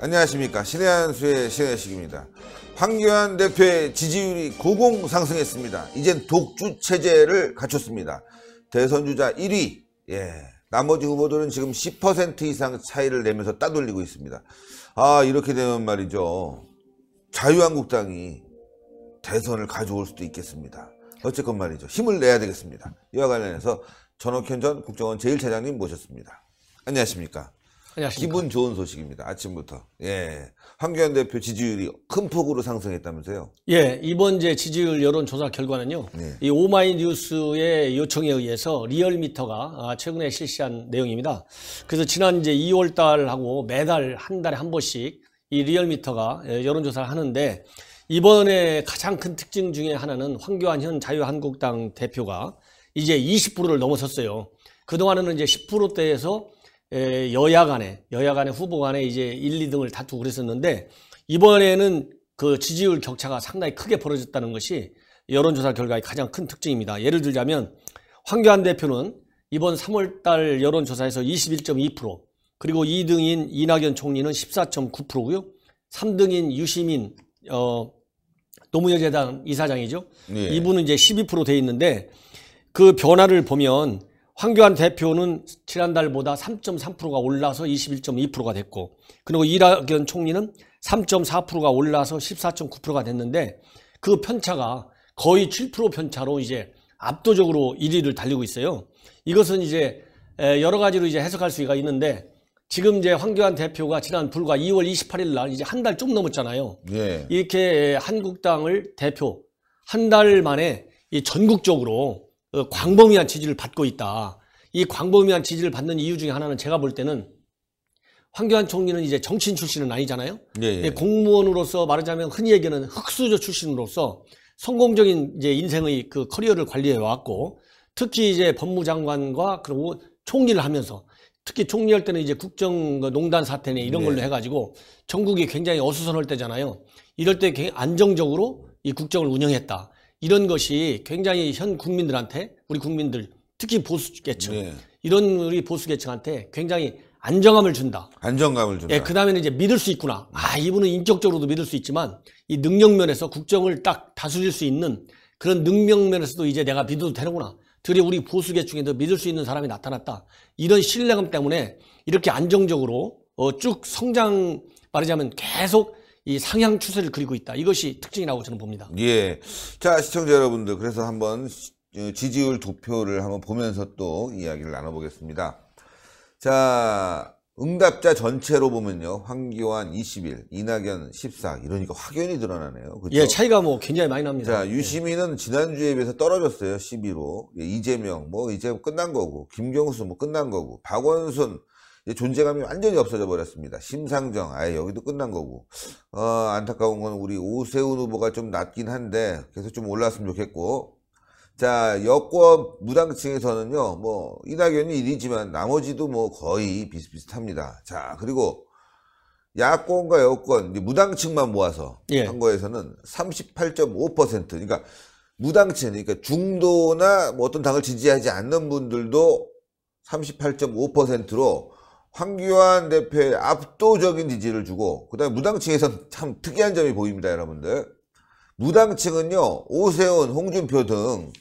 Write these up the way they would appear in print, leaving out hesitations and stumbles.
안녕하십니까. 신의 한수의 신의식입니다. 황교안 대표의 지지율이 고공 상승했습니다. 이젠 독주 체제를 갖췄습니다. 대선 주자 1위. 나머지 후보들은 지금 10% 이상 차이를 내면서 따돌리고 있습니다. 이렇게 되면 말이죠. 자유한국당이 대선을 가져올 수도 있겠습니다. 어쨌건 말이죠. 힘을 내야 되겠습니다. 이와 관련해서 전옥현 전 국정원 제1차장님 모셨습니다. 안녕하십니까. 안녕하십니까. 기분 좋은 소식입니다. 아침부터. 황교안 대표 지지율이 큰 폭으로 상승했다면서요? 이번 지지율 여론조사 결과는요. 이 오마이뉴스의 요청에 의해서 리얼미터가 최근에 실시한 내용입니다. 그래서 지난 2월 달하고 매달 한 달에 한 번씩 이 리얼미터가 여론조사를 하는데, 이번에 가장 큰 특징 중에 하나는 황교안 현 자유한국당 대표가 이제 20%를 넘어섰어요. 그동안은 이제 10%대에서 여야 간에 후보 간에 이제 1, 2등을 다투고 그랬었는데, 이번에는 그 지지율 격차가 상당히 크게 벌어졌다는 것이 여론조사 결과의 가장 큰 특징입니다. 예를 들자면 황교안 대표는 이번 3월달 여론조사에서 21.2%, 그리고 2등인 이낙연 총리는 14.9%고요. 3등인 유시민 노무현재단 이사장이죠. 이분은 이제 12% 돼 있는데, 그 변화를 보면 황교안 대표는 지난달보다 3.3%가 올라서 21.2%가 됐고, 그리고 이낙연 총리는 3.4%가 올라서 14.9%가 됐는데, 그 편차가 거의 7% 편차로 이제 압도적으로 1위를 달리고 있어요. 이것은 이제 여러 가지로 이제 해석할 수가 있는데, 지금 이제 황교안 대표가 지난 불과 2월 28일 날 이제 한 달 좀 넘었잖아요. 이렇게 한국당을 대표 한 달 만에 이 전국적으로 광범위한 지지를 받고 있다. 이 광범위한 지지를 받는 이유 중에 하나는 제가 볼 때는 황교안 총리는 이제 정치인 출신은 아니잖아요. 공무원으로서 말하자면 흔히 얘기하는 흑수저 출신으로서 성공적인 이제 인생의 그 커리어를 관리해 왔고, 특히 이제 법무장관과 그리고 총리를 하면서, 특히 총리할 때는 이제 국정농단 사태네 이런 걸로 해가지고 전국이 굉장히 어수선할 때잖아요. 이럴 때 안정적으로 이 국정을 운영했다. 이런 것이 굉장히 현 국민들한테, 우리 국민들, 특히 보수계층, 이런 우리 보수계층한테 굉장히 안정감을 준다. 안정감을 준다. 그 다음에는 이제 믿을 수 있구나. 이분은 인격적으로도 믿을 수 있지만, 이 능력면에서 국정을 딱 다스릴 수 있는 그런 능력면에서도 이제 내가 믿어도 되는구나. 특히 우리 보수계층에도 믿을 수 있는 사람이 나타났다. 이런 신뢰감 때문에 이렇게 안정적으로 쭉 성장, 말하자면 계속 이 상향 추세를 그리고 있다. 이것이 특징이라고 저는 봅니다. 자, 시청자 여러분들, 그래서 한번 지지율 도표를 한번 보면서 또 이야기를 나눠보겠습니다. 자, 응답자 전체로 보면요, 황교안 21, 이낙연 14, 이러니까 확연히 드러나네요. 그렇죠? 차이가 굉장히 많이 납니다. 자, 유시민은 지난주에 비해서 떨어졌어요. 12로. 이재명 이제 끝난 거고, 김경수 끝난 거고, 박원순 존재감이 완전히 없어져 버렸습니다. 심상정 여기도 끝난 거고, 안타까운 건 우리 오세훈 후보가 좀 낮긴 한데 계속 좀 올랐으면 좋겠고, 자, 여권 무당층에서는요, 이낙연이 1위지만 나머지도 거의 비슷비슷합니다. 자, 그리고 야권과 여권, 무당층만 모아서 한 거에서는 38.5%. 그러니까 무당층, 그러니까 중도나 어떤 당을 지지하지 않는 분들도 38.5%로 황교안 대표의 압도적인 지지를 주고, 그 다음에 무당층에서는 참 특이한 점이 보입니다, 여러분들. 무당층은요, 오세훈, 홍준표 등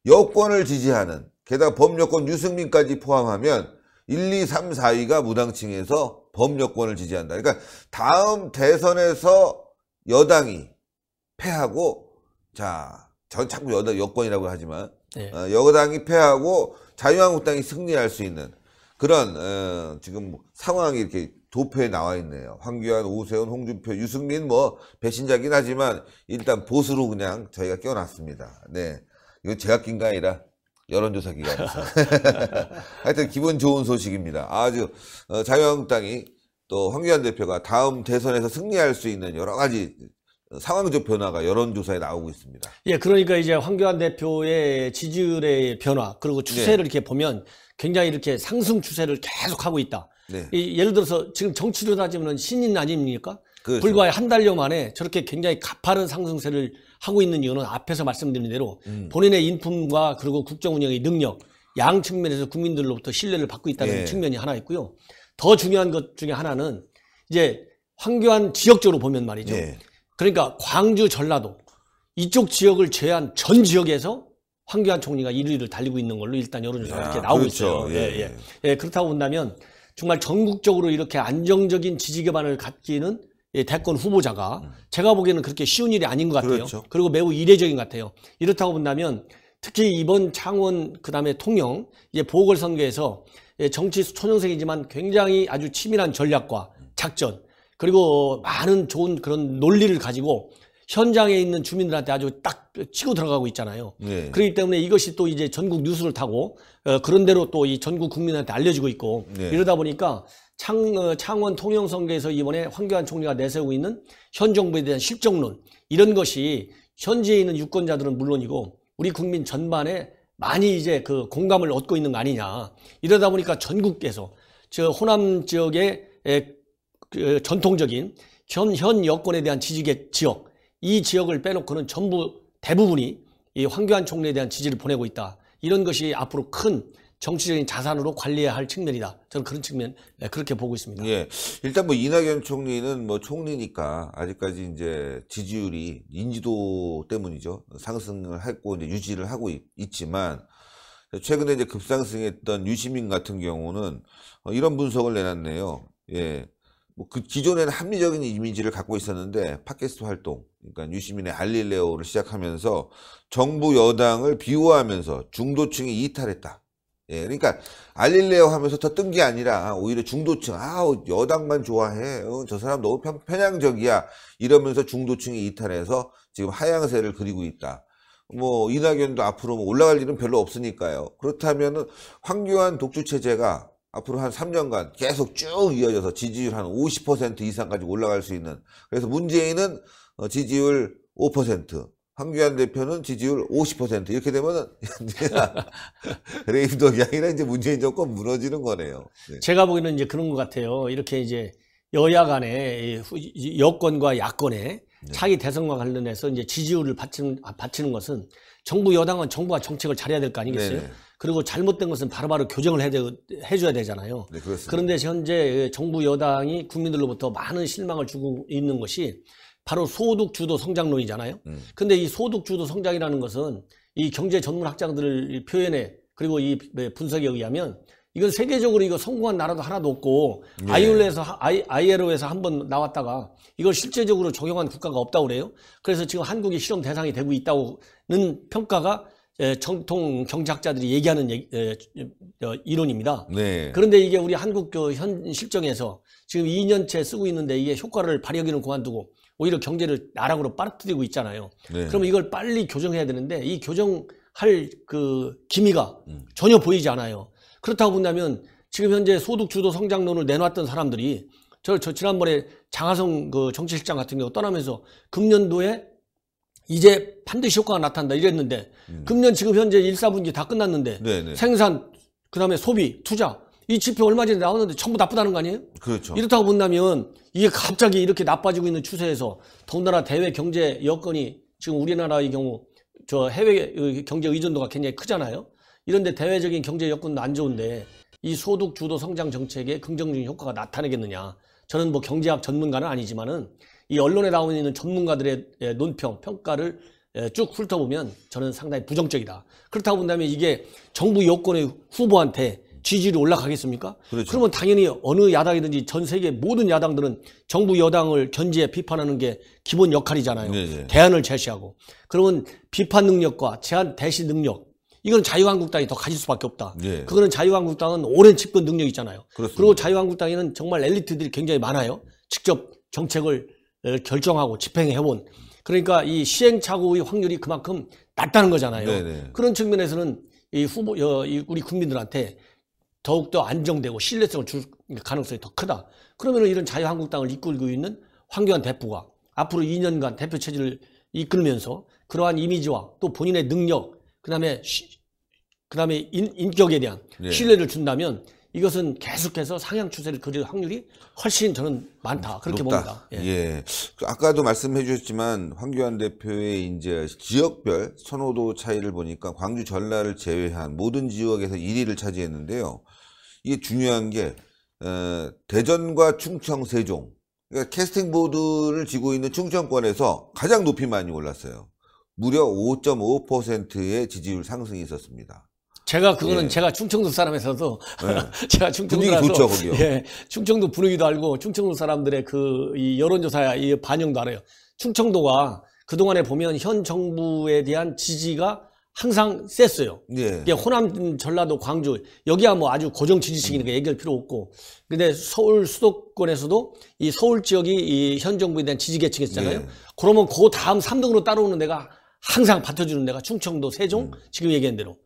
여권을 지지하는, 게다가 범여권 유승민까지 포함하면 1, 2, 3, 4위가 무당층에서 범여권을 지지한다. 그러니까 다음 대선에서 여당이 패하고, 전 자꾸 여권이라고 하지만 여당이 패하고 자유한국당이 승리할 수 있는 그런 지금 상황이 이렇게 도표에 나와 있네요. 황교안, 오세훈, 홍준표, 유승민 배신자긴 하지만 일단 보수로 그냥 저희가 껴놨습니다. 이건 제가 낀 게 아니라 여론조사 기관에서. 하여튼 기분 좋은 소식입니다. 아주 자유한국당이 또 황교안 대표가 다음 대선에서 승리할 수 있는 여러 가지 상황적 변화가 여론조사에 나오고 있습니다. 그러니까 이제 황교안 대표의 지지율의 변화, 그리고 추세를 이렇게 보면 굉장히 이렇게 상승 추세를 계속하고 있다. 예를 들어서 지금 정치로 따지면 신인 아닙니까? 그렇죠. 불과 한 달여 만에 저렇게 굉장히 가파른 상승세를 하고 있는 이유는 앞에서 말씀드린 대로 본인의 인품과 그리고 국정 운영의 능력, 양 측면에서 국민들로부터 신뢰를 받고 있다는 측면이 하나 있고요. 더 중요한 것 중에 하나는 이제 황교안 지역적으로 보면 말이죠. 예. 그러니까 광주, 전라도 이쪽 지역을 제외한 전 지역에서 황교안 총리가 1위를 달리고 있는 걸로 일단 여론조사가 이렇게 나오고 그렇죠. 있어요. 예. 그렇다고 본다면 정말 전국적으로 이렇게 안정적인 지지 기반을 갖기는 대권 후보자가 제가 보기에는 그렇게 쉬운 일이 아닌 것 같아요. 그렇죠. 그리고 매우 이례적인 것 같아요. 이렇다고 본다면 특히 이번 창원 그다음에 통영 보궐선거에서 정치 초년생이지만 굉장히 아주 치밀한 전략과 작전 그리고 많은 좋은 그런 논리를 가지고 현장에 있는 주민들한테 아주 딱 치고 들어가고 있잖아요. 네. 그렇기 때문에 이것이 또 이제 전국 뉴스를 타고 그런 대로 또 이 전국 국민한테 알려지고 있고 네. 이러다 보니까 창원 통영 선거에서 이번에 황교안 총리가 내세우고 있는 현 정부에 대한 실정론 이런 것이 현지에 있는 유권자들은 물론이고 우리 국민 전반에 많이 이제 그 공감을 얻고 있는 거 아니냐. 이러다 보니까 전국에서 저 호남 지역의 그 전통적인 현 여권에 대한 지지계 지역 이 지역을 빼놓고는 전부 대부분이 이 황교안 총리에 대한 지지를 보내고 있다. 이런 것이 앞으로 큰 정치적인 자산으로 관리해야 할 측면이다. 저는 그런 측면 그렇게 보고 있습니다. 예. 일단 뭐 이낙연 총리는 뭐 총리니까 아직까지 이제 지지율이 인지도 때문이죠. 상승을 했고 이제 유지를 하고 있지만 최근에 이제 급상승했던 유시민 같은 경우는 이런 분석을 내놨네요. 예. 뭐 그 기존에는 합리적인 이미지를 갖고 있었는데 팟캐스트 활동, 그러니까 유시민의 알릴레오를 시작하면서 정부 여당을 비호하면서 중도층이 이탈했다. 예, 그러니까 알릴레오 하면서 더 뜬 게 아니라 오히려 중도층, 여당만 좋아해, 저 사람 너무 편향적이야 이러면서 중도층이 이탈해서 지금 하향세를 그리고 있다. 뭐 이낙연도 앞으로 뭐 올라갈 일은 별로 없으니까요. 그렇다면은 황교안 독주 체제가 앞으로 한 3년간 계속 쭉 이어져서 지지율 한 50% 이상까지 올라갈 수 있는. 그래서 문재인은 지지율 5%, 황교안 대표는 지지율 50% 이렇게 되면은 레임덕이 아니라 이제 문재인 정권 무너지는 거네요. 네. 제가 보기에는 이제 그런 것 같아요. 이렇게 이제 여야 간에 여권과 야권의 차기 대선과 관련해서 이제 지지율을 바치는 것은 정부 여당은 정부가 정책을 잘해야 될 거 아니겠어요? 네네. 그리고 잘못된 것은 바로바로 교정을 해줘야 되잖아요. 네, 그렇습니다. 그런데 현재 정부 여당이 국민들로부터 많은 실망을 주고 있는 것이 바로 소득 주도 성장론이잖아요. 근데 이 소득 주도 성장이라는 것은 이 경제 전문 학자들의 표현에 그리고 이 분석에 의하면 이건 세계적으로 이거 성공한 나라도 하나도 없고 네. ILO에서 한번 나왔다가 이걸 실제적으로 적용한 국가가 없다고 그래요. 그래서 지금 한국이 실험 대상이 되고 있다는 평가가 정통 경제학자들이 얘기하는 이론입니다. 네. 그런데 이게 우리 한국 현 실정에서 지금 2년째 쓰고 있는데 이게 효과를 발휘하기는 그만두고 오히려 경제를 나락으로 빠뜨리고 있잖아요. 네. 그러면 이걸 빨리 교정해야 되는데 이 교정할 그 기미가 전혀 보이지 않아요. 그렇다고 본다면 지금 현재 소득 주도 성장론을 내놨던 사람들이 저 지난번에 장하성 그 정치실장 같은 경우 떠나면서 금년도에 이제 반드시 효과가 나타난다 이랬는데 금년 지금 현재 1, 4분기 다 끝났는데 네네. 생산 그다음에 소비, 투자 이 지표 얼마 전에 나왔는데 전부 나쁘다는 거 아니에요? 그렇죠. 이렇다고 본다면 이게 갑자기 이렇게 나빠지고 있는 추세에서 더군다나 대외 경제 여건이 지금 우리나라의 경우 저 해외 경제 의존도가 굉장히 크잖아요. 이런데 대외적인 경제 여건도 안 좋은데 이 소득 주도 성장 정책에 긍정적인 효과가 나타나겠느냐. 저는 뭐 경제학 전문가는 아니지만은 이 언론에 나오고 있는 전문가들의 논평, 평가를 쭉 훑어보면 저는 상당히 부정적이다. 그렇다고 본다면 이게 정부 여권의 후보한테 지지율이 올라가겠습니까? 그렇죠. 그러면 당연히 어느 야당이든지 전 세계 모든 야당들은 정부 여당을 견지해 비판하는 게 기본 역할이잖아요. 네네. 대안을 제시하고. 그러면 비판 능력과 제안 대시 능력 이건 자유한국당이 더 가질 수밖에 없다. 네. 그거는 자유한국당은 오랜 집권 능력이 있잖아요. 그렇습니다. 그리고 자유한국당에는 정말 엘리트들이 굉장히 많아요. 직접 정책을 결정하고 집행해온. 그러니까 이 시행착오의 확률이 그만큼 낮다는 거잖아요. 네네. 그런 측면에서는 이 후보, 우리 국민들한테 더욱더 안정되고 신뢰성을 줄 가능성이 더 크다. 그러면 이런 자유한국당을 이끌고 있는 황교안 대표가 앞으로 2년간 대표 체제를 이끌면서 그러한 이미지와 또 본인의 능력, 그다음에 인격에 대한 네. 신뢰를 준다면 이것은 계속해서 상향 추세를 그릴 확률이 훨씬 저는 많다. 그렇게 높다. 봅니다. 예. 예. 아까도 말씀해 주셨지만 황교안 대표의 이제 지역별 선호도 차이를 보니까 광주 전라를 제외한 모든 지역에서 1위를 차지했는데요. 이게 중요한 게 대전과 충청, 세종 그러니까 캐스팅 보드를 쥐고 있는 충청권에서 가장 높이 많이 올랐어요. 무려 5.5%의 지지율 상승이 있었습니다. 제가 그거는 예. 제가 충청도 사람에서도 예. 제가 분위기 충청도라서 좋죠, 거기요. 예, 충청도 분위기도 알고 충청도 사람들의 그 이 여론조사 이 반영도 알아요. 충청도가 그동안에 보면 현 정부에 대한 지지가 항상 셌어요. 예. 이게 호남, 전라도, 광주 여기야 뭐 아주 고정 지지층이니까 얘기할 필요 없고, 근데 서울 수도권에서도 이 서울 지역이 이 현 정부에 대한 지지 계층이 있잖아요. 예. 그러면 그 다음 3등으로 따라오는 데가 항상 받쳐주는 데가 충청도, 세종, 지금 얘기한 대로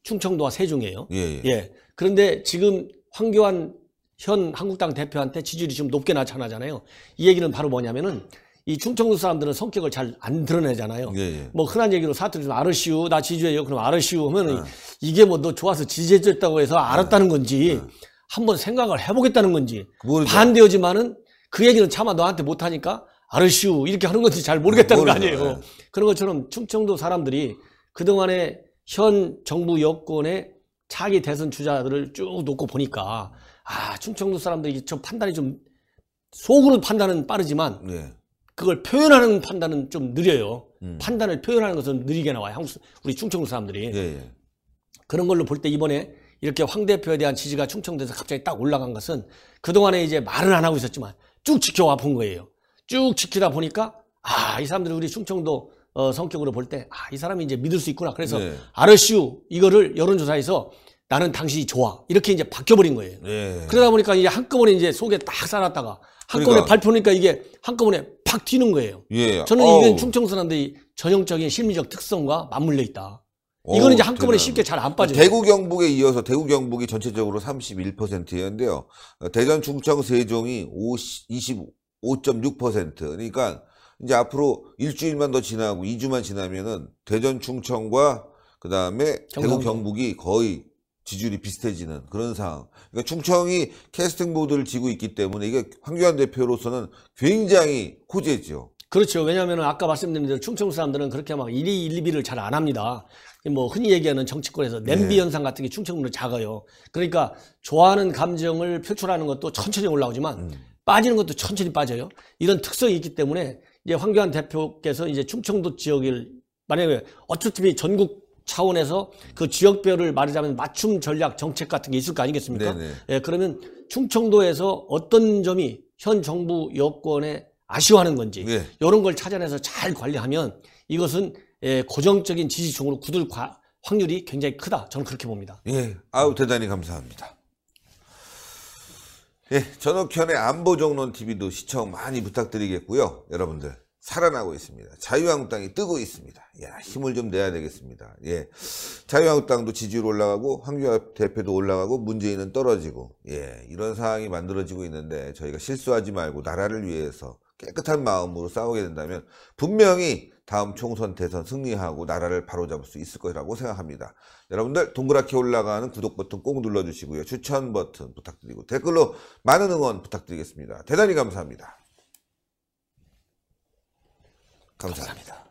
충청도와 세종이에요. 예. 예. 그런데 지금 황교안 현 한국당 대표한테 지지율이 지금 높게 나타나잖아요. 이 얘기는 바로 뭐냐면은 이 충청도 사람들은 성격을 잘 안 드러내잖아요. 예. 뭐 흔한 얘기로 사투리 좀 알으시오, 나 지지해요. 그럼 알으시오 하면은 이게 뭐 너 좋아서 지지해줬다고 해서 알았다는 건지 한번 생각을 해보겠다는 건지 모르죠. 반대하지만은 그 얘기는 차마 너한테 못하니까 알으시오 이렇게 하는 건지 잘 모르겠다는 거 모르죠. 아니에요. 그런 것처럼 충청도 사람들이 그동안에 현 정부 여권의 차기 대선 주자들을 쭉 놓고 보니까 아, 충청도 사람들이 좀 판단이 좀 속으로 판단은 빠르지만 예. 그걸 표현하는 판단은 좀 느려요. 판단을 표현하는 것은 느리게 나와요. 우리 충청도 사람들이. 예. 그런 걸로 볼 때 이번에 이렇게 황 대표에 대한 지지가 충청도에서 갑자기 딱 올라간 것은 그동안에 이제 말은 안 하고 있었지만 쭉 지켜와 본 거예요. 쭉 지키다 보니까 아, 이 사람들이 우리 충청도 성격으로 볼 때 아, 이 사람이 이제 믿을 수 있구나. 그래서 네. 알으시오 이거를 여론조사에서 나는 당신이 좋아. 이렇게 이제 바뀌어버린 거예요. 예. 그러다 보니까 이제 한꺼번에 이제 속에 딱 쌓았다가 한꺼번에 그러니까. 발표니까 이게 한꺼번에 팍 튀는 거예요. 예. 저는 어우. 이건 충청 사람들의 전형적인 심리적 특성과 맞물려 있다. 이거는 이제 한꺼번에 대단하네. 쉽게 잘 안 빠져요. 대구 경북에 이어서 대구 경북이 전체적으로 31%였는데요. 대전 충청 세종이 25.6%. 그러니까 이제 앞으로 일주일만 더 지나고 2주만 지나면은 대전 충청과 그다음에 대구 경상도. 경북이 거의 지지율이 비슷해지는 그런 상황. 그러니까 충청이 캐스팅 보드를 쥐고 있기 때문에 이게 황교안 대표로서는 굉장히 호재죠. 그렇죠. 왜냐하면 아까 말씀드린 대로 충청 사람들은 그렇게 막 1위, 1, 2비를 잘 안 합니다. 뭐 흔히 얘기하는 정치권에서 냄비 현상 같은 게 충청도는 작아요. 그러니까 좋아하는 감정을 표출하는 것도 천천히 올라오지만 빠지는 것도 천천히 빠져요. 이런 특성이 있기 때문에 이제 황교안 대표께서 이제 충청도 지역을 만약에 어차피 전국 차원에서 그 지역별을 말하자면 맞춤 전략 정책 같은 게 있을 거 아니겠습니까? 네네. 예, 그러면 충청도에서 어떤 점이 현 정부 여권에 아쉬워하는 건지 예. 이런 걸 찾아내서 잘 관리하면 이것은 고정적인 지지층으로 굳을 확률이 굉장히 크다. 저는 그렇게 봅니다. 예, 아우 대단히 감사합니다. 예, 전옥현의 안보정론 TV도 시청 많이 부탁드리겠고요. 여러분들 살아나고 있습니다. 자유한국당이 뜨고 있습니다. 야, 힘을 좀 내야 되겠습니다. 예, 자유한국당도 지지율 올라가고 황교안 대표도 올라가고 문재인은 떨어지고 예, 이런 상황이 만들어지고 있는데 저희가 실수하지 말고 나라를 위해서 깨끗한 마음으로 싸우게 된다면 분명히 다음 총선 대선 승리하고 나라를 바로잡을 수 있을 거라고 생각합니다. 여러분들 동그랗게 올라가는 구독 버튼 꼭 눌러주시고요. 추천 버튼 부탁드리고 댓글로 많은 응원 부탁드리겠습니다. 대단히 감사합니다. 감사합니다.